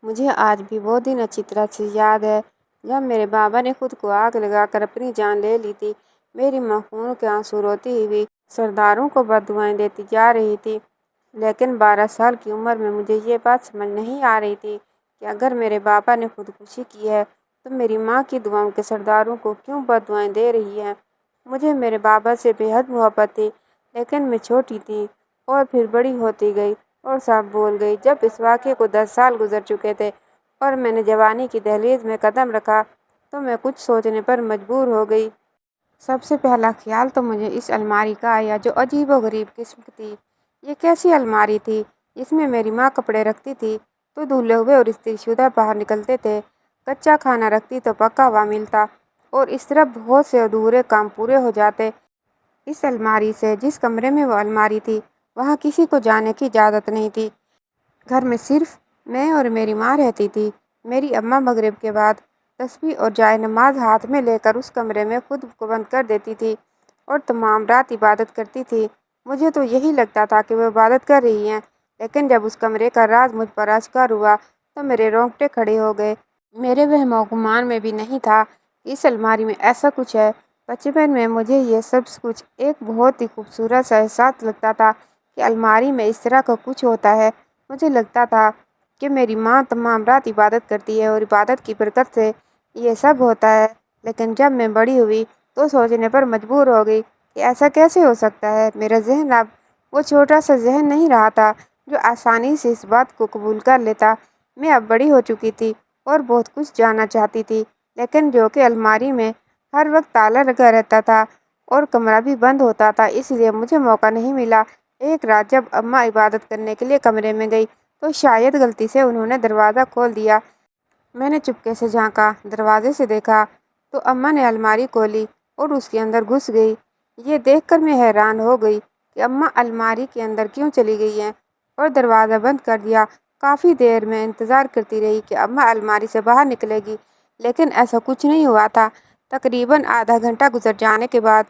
مجھے آج بھی وہ دن اچھی طرح سے یاد ہے جب میرے بابا نے خود کو آگ لگا کر اپنی جان لے لی تھی۔ میری ماں خون کے آنسو روتی ہوئی سرداروں کو بددعائیں دیتی جا رہی تھی، لیکن 12 سال کی عمر میں مجھے یہ بات سمجھ نہیں آ رہی تھی کہ اگر میرے بابا نے خودکشی کی ہے تو میری ماں کی دعاؤں کے سرداروں کو کیوں بددعائیں دے رہی ہے۔ مجھے میرے بابا سے بے حد محبت تھی، لیکن میں چھوٹی تھی اور پھر بڑی ہوتی گئی اور صاف بول گئی۔ جب اس واقعے کو 10 سال گزر چکے تھے اور میں نے جوانی کی دہلیز میں قدم رکھا تو میں کچھ سوچنے پر مجبور ہو گئی۔ سب سے پہلا خیال تو مجھے اس الماری کا آیا جو عجیب و غریب قسم کی تھی۔ یہ کیسی الماری تھی؟ اس میں میری ماں کپڑے رکھتی تھی تو دھلے ہوئے اور استری شدہ باہر نکلتے تھے، کچا کھانا رکھتی تو پکا ہوا ملتا، اور اس طرح بہت سے ادھورے کام پورے ہو جاتے۔ اس الماری سے جس کمرے میں وہ الماری تھی وہاں کسی کو جانے کی اجازت نہیں تھی۔ گھر میں صرف میں اور میری ماں رہتی تھی۔ میری اماں مغرب کے بعد تسبیح اور جائے نماز ہاتھ میں لے کر اس کمرے میں خود کو بند کر دیتی تھی اور تمام رات عبادت کرتی تھی۔ مجھے تو یہی لگتا تھا کہ وہ عبادت کر رہی ہیں، لیکن جب اس کمرے کا راز مجھ پر آشکار ہوا تو میرے رونگٹے کھڑے ہو گئے۔ میرے وہم و گمان میں بھی نہیں تھا کہ اس الماری میں ایسا کچھ ہے۔ بچپن میں مجھے یہ سب کچھ ایک بہت ہی خوبصورت سا احساس لگتا تھا کہ الماری میں اس طرح کا کچھ ہوتا ہے۔ مجھے لگتا تھا کہ میری ماں تمام رات عبادت کرتی ہے اور عبادت کی برکت سے یہ سب ہوتا ہے، لیکن جب میں بڑی ہوئی تو سوچنے پر مجبور ہو گئی کہ ایسا کیسے ہو سکتا ہے۔ میرا ذہن اب وہ چھوٹا سا ذہن نہیں رہا تھا جو آسانی سے اس بات کو قبول کر لیتا۔ میں اب بڑی ہو چکی تھی اور بہت کچھ جاننا چاہتی تھی، لیکن جو کہ الماری میں ہر وقت تالا لگا رہتا تھا اور کمرہ بھی بند ہوتا تھا، اس لیے مجھے موقع نہیں ملا۔ ایک رات جب اماں عبادت کرنے کے لیے کمرے میں گئی تو شاید غلطی سے انہوں نے دروازہ کھول دیا۔ میں نے چپکے سے جھانکا، دروازے سے دیکھا تو اماں نے الماری کھولی اور اس کے اندر گھس گئی۔ یہ دیکھ کر میں حیران ہو گئی کہ اماں الماری کے اندر کیوں چلی گئی ہیں اور دروازہ بند کر دیا۔ کافی دیر میں انتظار کرتی رہی کہ اماں الماری سے باہر نکلے گی، لیکن ایسا کچھ نہیں ہوا تھا۔ تقریباً آدھا گھنٹہ گزر جانے کے بعد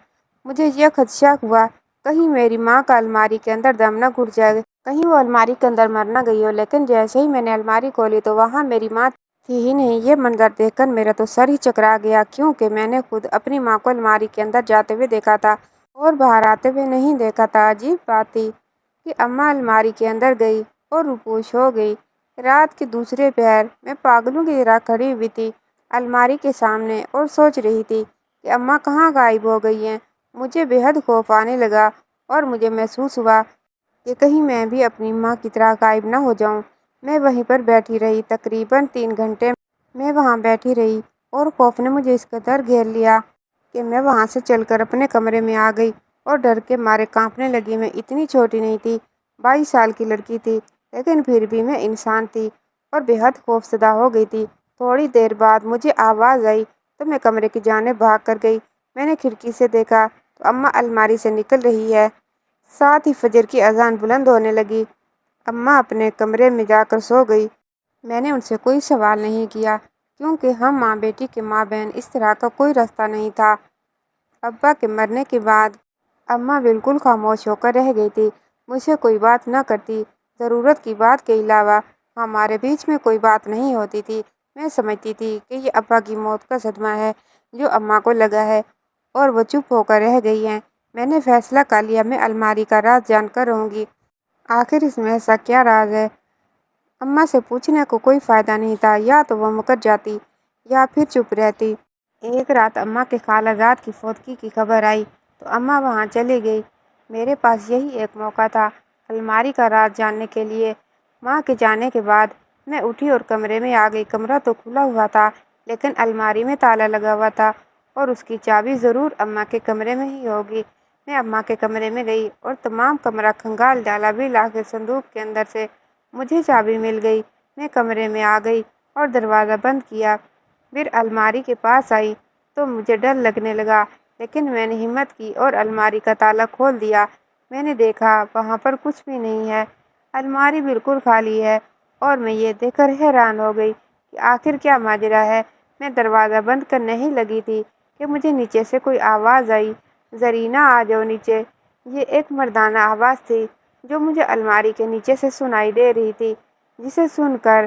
مجھے یہ خدشہ ہوا کہیں میری ماں کا الماری کے اندر دم نہ گھٹ جائے، کہیں وہ الماری کے اندر مر نہ گئی ہو۔ لیکن جیسے ہی میں نے الماری کھولی تو وہاں میری ماں تھی ہی نہیں۔ یہ منظر دیکھ کر میرا تو سر ہی چکرا گیا، کیونکہ میں نے خود اپنی ماں کو الماری کے اندر جاتے ہوئے دیکھا تھا اور باہر آتے ہوئے نہیں دیکھا تھا۔ عجیب بات تھی کہ اماں الماری کے اندر گئی اور روپوش ہو گئی۔ رات کے دوسرے پہر میں پاگلوں کی طرح کھڑی ہوئی تھی الماری کے سامنے اور سوچ رہی تھی کہ اماں کہاں غائب ہو گئی ہیں۔ مجھے بے حد خوف آنے لگا اور مجھے محسوس ہوا کہ کہیں میں بھی اپنی ماں کی طرح غائب نہ ہو جاؤں۔ میں وہیں پر بیٹھی رہی، تقریباً 3 گھنٹے میں وہاں بیٹھی رہی اور خوف نے مجھے اس قدر گھیر لیا کہ میں وہاں سے چل کر اپنے کمرے میں آ گئی اور ڈر کے مارے کانپنے لگی۔ میں اتنی چھوٹی نہیں تھی، 22 سال کی لڑکی تھی، لیکن پھر بھی میں انسان تھی اور بے حد خوفزدہ ہو گئی تھی۔ تھوڑی دیر بعد مجھے آواز آئی تو میں کمرے کی جانب بھاگ کر گئی۔ میں نے کھڑکی سے دیکھا تو اماں الماری سے نکل رہی ہے، ساتھ ہی فجر کی اذان بلند ہونے لگی۔ اماں اپنے کمرے میں جا کر سو گئی۔ میں نے ان سے کوئی سوال نہیں کیا، کیونکہ ہم ماں بیٹی کے مابین اس طرح کا کوئی رشتہ نہیں تھا۔ ابا کے مرنے کے بعد اماں بالکل خاموش ہو کر رہ گئی تھی، مجھ سے کوئی بات نہ کرتی۔ ضرورت کی بات کے علاوہ ہمارے بیچ میں کوئی بات نہیں ہوتی تھی۔ میں سمجھتی تھی کہ یہ ابا کی موت کا صدمہ ہے جو اماں کو لگا ہے اور وہ چپ ہو کر رہ گئی ہیں۔ میں نے فیصلہ کر لیا، میں الماری کا راز جان کر رہوں گی۔ آخر اس میں ایسا کیا راز ہے؟ اماں سے پوچھنے کو کوئی فائدہ نہیں تھا، یا تو وہ مکر جاتی یا پھر چپ رہتی۔ ایک رات اماں کے خالہ زاد کی فوتگی کی خبر آئی تو اماں وہاں چلی گئی۔ میرے پاس یہی ایک موقع تھا الماری کا راز جاننے کے لیے۔ ماں کے جانے کے بعد میں اٹھی اور کمرے میں آ گئی۔ کمرہ تو کھلا ہوا تھا، لیکن الماری میں تالا لگا ہوا تھا اور اس کی چابی ضرور اماں کے کمرے میں ہی ہوگی۔ میں اماں کے کمرے میں گئی اور تمام کمرہ کھنگال ڈالا، بھی آخر صندوق کے اندر سے مجھے چابی مل گئی۔ میں کمرے میں آ گئی اور دروازہ بند کیا، پھر الماری کے پاس آئی تو مجھے ڈر لگنے لگا، لیکن میں نے ہمت کی اور الماری کا تالا کھول دیا۔ میں نے دیکھا وہاں پر کچھ بھی نہیں ہے، الماری بالکل خالی ہے، اور میں یہ دیکھ کر حیران ہو گئی کہ آخر کیا ماجرا ہے۔ میں دروازہ بند کرنے ہی لگی تھی کہ مجھے نیچے سے کوئی آواز آئی، زرینہ آ جاؤ نیچے۔ یہ ایک مردانہ آواز تھی جو مجھے الماری کے نیچے سے سنائی دے رہی تھی، جسے سن کر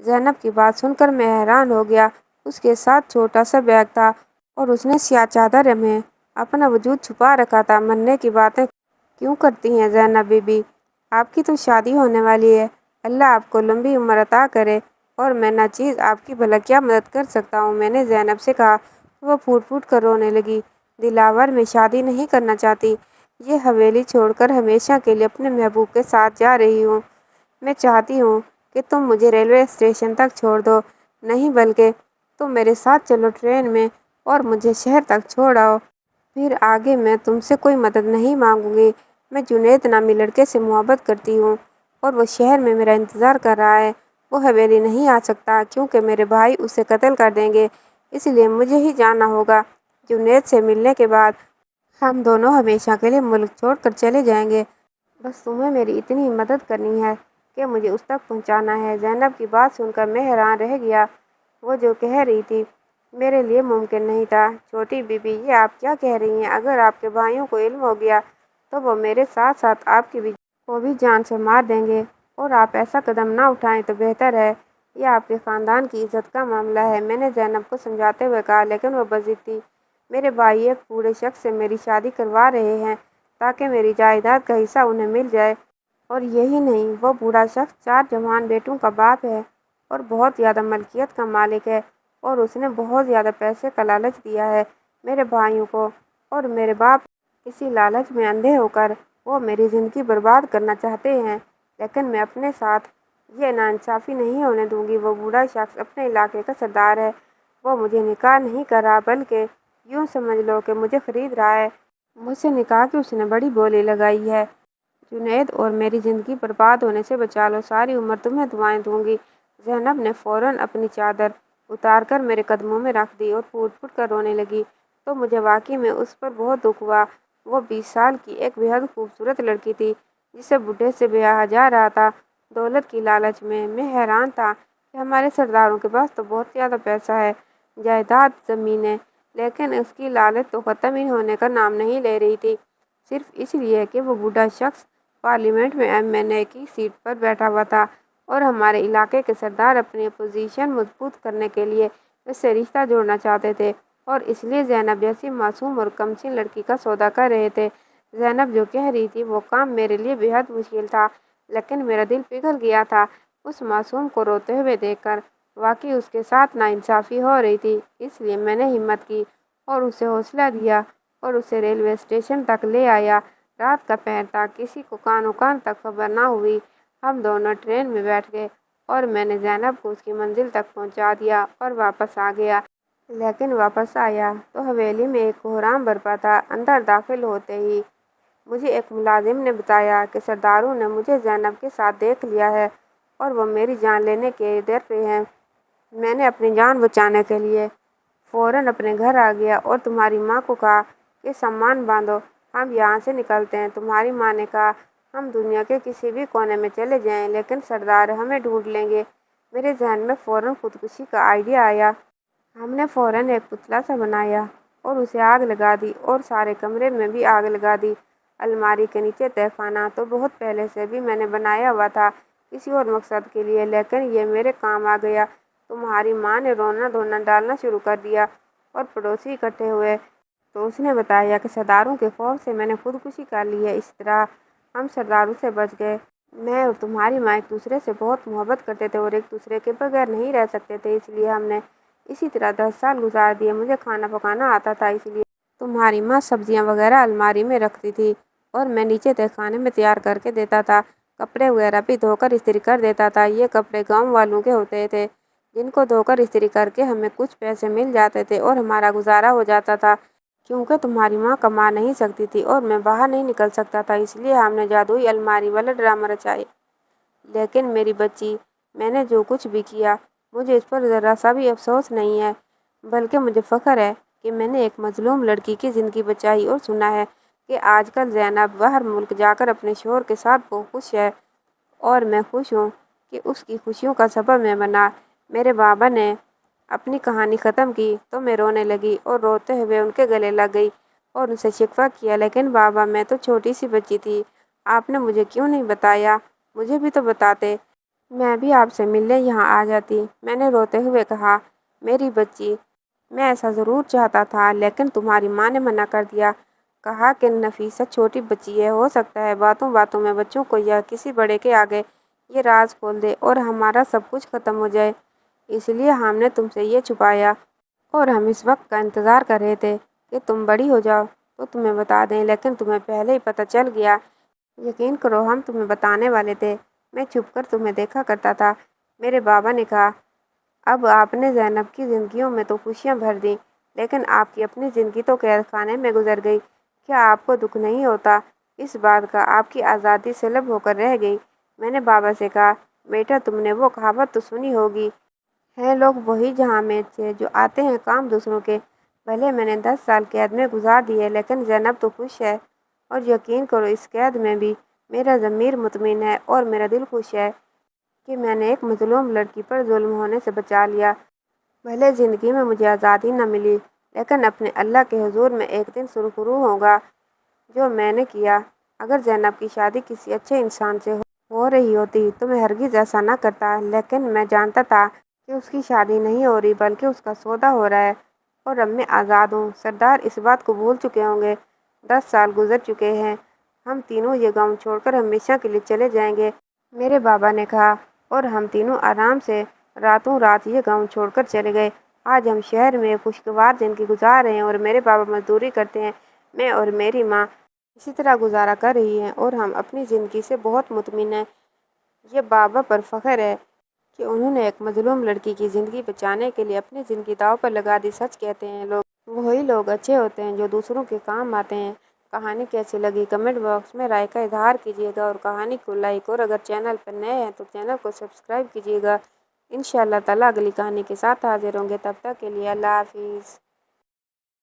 زینب کی بات سن کر میں حیران ہو گیا۔ اس کے ساتھ چھوٹا سا بیگ تھا اور اس نے سیاہ چادر میں اپنا وجود چھپا رکھا تھا۔ مرنے کی باتیں کیوں کرتی ہیں زینب بی بی؟ آپ کی تو شادی ہونے والی ہے۔ اللہ آپ کو لمبی عمر عطا کرے، اور میں ناچیز آپ کی بھلا کیا مدد کر سکتا ہوں؟ میں نے زینب سے کہا۔ وہ پھوٹ پھوٹ کر رونے لگی۔ دلاور، میں شادی نہیں کرنا چاہتی۔ یہ حویلی چھوڑ کر ہمیشہ کے لیے اپنے محبوب کے ساتھ جا رہی ہوں۔ میں چاہتی ہوں کہ تم مجھے ریلوے اسٹیشن تک چھوڑ دو۔ نہیں، بلکہ تم میرے ساتھ چلو ٹرین میں اور مجھے شہر تک چھوڑ آؤ۔ پھر آگے میں تم سے کوئی مدد نہیں مانگوں گی۔ میں جنید نامی لڑکے سے محبت کرتی ہوں اور وہ شہر میں میرا انتظار کر رہا ہے۔ وہ حویلی نہیں آ سکتا کیونکہ میرے بھائی اسے قتل کر دیں گے، اس لیے مجھے ہی جانا ہوگا۔ جنید سے ملنے کے بعد ہم دونوں ہمیشہ کے لیے ملک چھوڑ کر چلے جائیں گے۔ بس تمہیں میری اتنی مدد کرنی ہے کہ مجھے اس تک پہنچانا ہے۔ زینب کی بات سن کر میں حیران رہ گیا۔ وہ جو کہہ رہی تھی میرے لیے ممکن نہیں تھا۔ چھوٹی بی بی، یہ آپ کیا کہہ رہی ہیں؟ اگر آپ کے بھائیوں کو علم ہو گیا تو وہ میرے ساتھ ساتھ آپ کی کو بھی جان سے مار دیں گے، اور آپ ایسا قدم نہ اٹھائیں تو بہتر ہے۔ یہ آپ کے خاندان کی عزت کا معاملہ ہے، میں نے زینب کو سمجھاتے ہوئے کہا، لیکن وہ بضد تھی۔ میرے بھائی ایک بوڑھے شخص سے میری شادی کروا رہے ہیں تاکہ میری جائیداد کا حصہ انہیں مل جائے۔ اور یہی نہیں، وہ بوڑھا شخص 4 جوان بیٹوں کا باپ ہے اور بہت زیادہ ملکیت کا مالک ہے، اور اس نے بہت زیادہ پیسے کا لالچ دیا ہے میرے بھائیوں کو اور میرے باپ۔ اسی لالچ میں اندھے ہو کر وہ میری زندگی برباد کرنا چاہتے ہیں، لیکن میں اپنے ساتھ یہ ناانصافی نہیں ہونے دوں گی۔ وہ بوڑھا شخص اپنے علاقے کا سردار ہے۔ وہ مجھے نکاح نہیں کر رہا، بلکہ یوں سمجھ لو کہ مجھے خرید رہا ہے۔ مجھ سے نکاح کی اس نے بڑی بولی لگائی ہے۔ جنید اور میری زندگی برباد ہونے سے بچا لو، ساری عمر تمہیں دعائیں دوں گی۔ زینب نے فوراً اپنی چادر اتار کر میرے قدموں میں رکھ دی اور پھوٹ پھوٹ کر رونے لگی۔ تو مجھے واقعی میں اس پر بہت دکھ ہوا۔ وہ 20 سال کی ایک بے حد خوبصورت لڑکی تھی جسے بڈھے سے بیاہا جا رہا تھا دولت کی لالچ میں۔ میں حیران تھا کہ ہمارے سرداروں کے پاس تو بہت زیادہ پیسہ ہے، جائیداد، زمینیں، لیکن اس کی لالچ تو ختم ہی ہونے کا نام نہیں لے رہی تھی، صرف اس لیے کہ وہ بوڑھا شخص پارلیمنٹ میں MNA کی سیٹ پر بیٹھا ہوا تھا اور ہمارے علاقے کے سردار اپنی اپوزیشن مضبوط کرنے کے لیے اس سے رشتہ جوڑنا چاہتے تھے، اور اس لیے زینب جیسی معصوم اور کمسن لڑکی کا سودا کر رہے تھے۔ زینب جو کہہ رہی تھی وہ کام میرے لیے بے حد مشکل تھا، لیکن میرا دل پگھل گیا تھا اس معصوم کو روتے ہوئے دیکھ کر۔ واقعی اس کے ساتھ ناانصافی ہو رہی تھی، اس لیے میں نے ہمت کی اور اسے حوصلہ دیا اور اسے ریلوے اسٹیشن تک لے آیا۔ رات کا پہر تھا، کسی کو کانوں کان تک خبر نہ ہوئی۔ ہم دونوں ٹرین میں بیٹھ گئے اور میں نے زینب کو اس کی منزل تک پہنچا دیا اور واپس آ گیا۔ لیکن واپس آیا تو حویلی میں ایک کہرام برپا تھا۔ اندر داخل ہوتے ہی مجھے ایک ملازم نے بتایا کہ سرداروں نے مجھے زینب کے ساتھ دیکھ لیا ہے اور وہ میری جان لینے کے در پہ ہیں۔ میں نے اپنی جان بچانے کے لیے فوراً اپنے گھر آ گیا اور تمہاری ماں کو کہا کہ سامان باندھو، ہم یہاں سے نکلتے ہیں۔ تمہاری ماں نے کہا ہم دنیا کے کسی بھی کونے میں چلے جائیں لیکن سردار ہمیں ڈھونڈ لیں گے۔ میرے ذہن میں فوراً خودکشی کا آئیڈیا آیا۔ ہم نے فوراً ایک پتلا سا بنایا اور اسے آگ لگا دی اور سارے کمرے میں بھی آگ لگا دی۔ الماری کے نیچے تہہ خانہ تو بہت پہلے سے بھی میں نے بنایا ہوا تھا کسی اور مقصد کے لیے، لیکن یہ میرے کام آ گیا۔ تمہاری ماں نے رونا دھونا ڈالنا شروع کر دیا اور پڑوسی اکٹھے ہوئے تو اس نے بتایا کہ سرداروں کے خوف سے میں نے خودکشی کر لی ہے۔ اس طرح ہم سرداروں سے بچ گئے۔ میں اور تمہاری ماں ایک دوسرے سے بہت محبت کرتے تھے اور ایک دوسرے کے بغیر نہیں رہ سکتے تھے، اس لیے ہم نے اسی طرح 10 سال گزار دیے۔ مجھے کھانا پکانا آتا تھا، اس لیے تمہاری ماں سبزیاں وغیرہ الماری میں رکھتی تھی اور میں نیچے تہہ خانے میں تیار کر کے دیتا تھا۔ کپڑے وغیرہ بھی دھو کر استری کر دیتا تھا۔ یہ کپڑے گاؤں والوں کے ہوتے تھے جن کو دھو کر استری کر کے ہمیں کچھ پیسے مل جاتے تھے اور ہمارا گزارا ہو جاتا تھا۔ کیونکہ تمہاری ماں کما نہیں سکتی تھی اور میں باہر نہیں نکل سکتا تھا، اس لیے ہم نے جادوئی الماری والا ڈرامہ رچایا۔ لیکن میری بچی، میں نے جو کچھ بھی کیا مجھے اس پر ذرا سا بھی افسوس نہیں ہے، بلکہ مجھے فخر ہے کہ میں نے ایک مظلوم لڑکی کی زندگی بچائی۔ اور سنا ہے کہ آج کل زینب باہر ملک جا کر اپنے شوہر کے ساتھ بہت خوش ہے، اور میں خوش ہوں کہ اس کی خوشیوں کا سبب میں بنا۔ میرے بابا نے اپنی کہانی ختم کی تو میں رونے لگی اور روتے ہوئے ان کے گلے لگ گئی اور ان سے شکوہ کیا، لیکن بابا میں تو چھوٹی سی بچی تھی، آپ نے مجھے کیوں نہیں بتایا؟ مجھے بھی تو بتاتے۔ میں بھی آپ سے ملنے یہاں آ جاتی، میں نے روتے ہوئے کہا۔ میری بچی، میں ایسا ضرور چاہتا تھا لیکن تمہاری ماں نے منع کر دیا۔ کہا کہ نفیسہ چھوٹی بچی ہے، ہو سکتا ہے باتوں باتوں میں بچوں کو یا کسی بڑے کے آگے یہ راز کھول دے اور ہمارا سب کچھ ختم ہو جائے، اس لیے ہم نے تم سے یہ چھپایا اور ہم اس وقت کا انتظار کر رہے تھے کہ تم بڑی ہو جاؤ تو تمہیں بتا دیں، لیکن تمہیں پہلے ہی پتہ چل گیا۔ یقین کرو ہم تمہیں بتانے والے تھے، میں چھپ کر تمہیں دیکھا کرتا تھا۔ میرے بابا نے کہا، اب آپ نے زینب کی زندگیوں میں تو خوشیاں بھر دیں لیکن آپ کی اپنی زندگی تو قید خانے میں گزر گئی، کیا آپ کو دکھ نہیں ہوتا اس بات کا؟ آپ کی آزادی سلب ہو کر رہ گئی۔ میں نے بابا سے کہا، بیٹا تم نے وہ کہاوت تو سنی ہوگی، ہیں لوگ وہی جہاں میں سے جو آتے ہیں کام دوسروں کے۔ بھلے میں نے 10 سال قید میں گزار دیے لیکن زینب تو خوش ہے، اور یقین کرو اس قید میں بھی میرا ضمیر مطمئن ہے اور میرا دل خوش ہے کہ میں نے ایک مظلوم لڑکی پر ظلم ہونے سے بچا لیا۔ بھلے زندگی میں مجھے آزادی نہ ملی لیکن اپنے اللہ کے حضور میں ایک دن سرخرو ہوگا جو میں نے کیا۔ اگر زینب کی شادی کسی اچھے انسان سے ہو رہی ہوتی تو میں ہرگز ایسا نہ کرتا، لیکن میں جانتا تھا کہ اس کی شادی نہیں ہو رہی بلکہ اس کا سودا ہو رہا ہے، اور اب میں آزاد ہوں۔ سردار اس بات کو بھول چکے ہوں گے، 10 سال گزر چکے ہیں، ہم تینوں یہ گاؤں چھوڑ کر ہمیشہ کے لیے چلے جائیں گے، میرے بابا نے کہا، اور ہم تینوں آرام سے راتوں رات یہ گاؤں چھوڑ کر چلے گئے۔ آج ہم شہر میں خوشگوار زندگی گزار رہے ہیں اور میرے بابا مزدوری کرتے ہیں، میں اور میری ماں اسی طرح گزارا کر رہی ہیں اور ہم اپنی زندگی سے بہت مطمئن ہیں۔ یہ بابا پر فخر ہے کہ انہوں نے ایک مظلوم لڑکی کی زندگی بچانے کے لیے اپنی زندگی داؤ پر لگا دی۔ سچ کہتے ہیں لوگ، وہی لوگ اچھے ہوتے ہیں جو دوسروں کے کام آتے ہیں۔ کہانی کیسی لگی کمنٹ باکس میں رائے کا اظہار کیجیے گا اور کہانی کو لائک، اور اگر چینل پر نئے ہیں تو چینل کو سبسکرائب کیجیے گا۔ انشاءاللہ تعالیٰ اگلی کہانی کے ساتھ حاضر ہوں گے، تب تک کے لیے اللہ حافظ۔